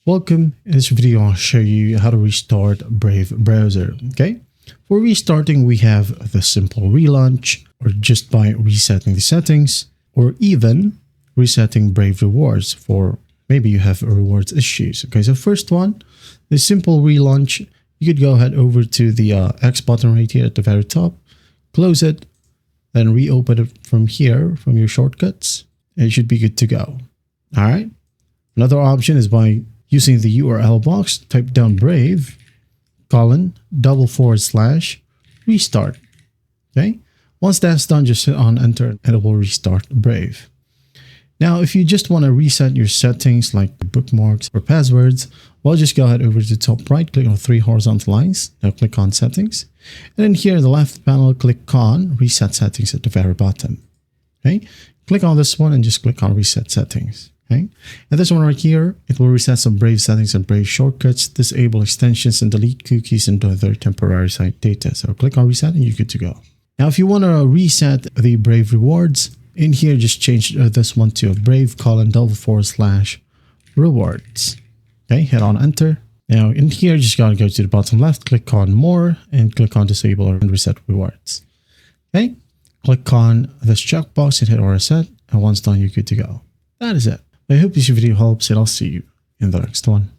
Welcome. In this video, I'll show you how to restart Brave browser. Okay. For restarting, we have the simple relaunch, or just by resetting the settings, or even resetting Brave rewards for maybe you have rewards issues. Okay. So first one, the simple relaunch, you could go ahead over to the X button right here at the very top, close it, then reopen it from here, from your shortcuts, and it should be good to go. All right. Another option is by using the URL box, type down Brave, :/restart. Okay. Once that's done, just hit on enter and it will restart Brave. Now, if you just want to reset your settings like bookmarks or passwords, well, just go ahead over to the top right, click on 3 horizontal lines. Now click on settings. And then here in the left panel, click on reset settings at the very bottom. Okay. Click on this one and just click on reset settings. Okay. And this one right here, it will reset some Brave settings and Brave shortcuts, disable extensions, and delete cookies and other temporary site data. So click on reset and you're good to go. Now, if you want to reset the Brave rewards, in here, just change this one to a Brave: :/rewards. Okay, hit on enter. Now in here, just gotta go to the bottom left, click on more, and click on disable and reset rewards. Okay, click on this checkbox and hit reset. And once done, you're good to go. That is it. I hope this video helps, and I'll see you in the next one.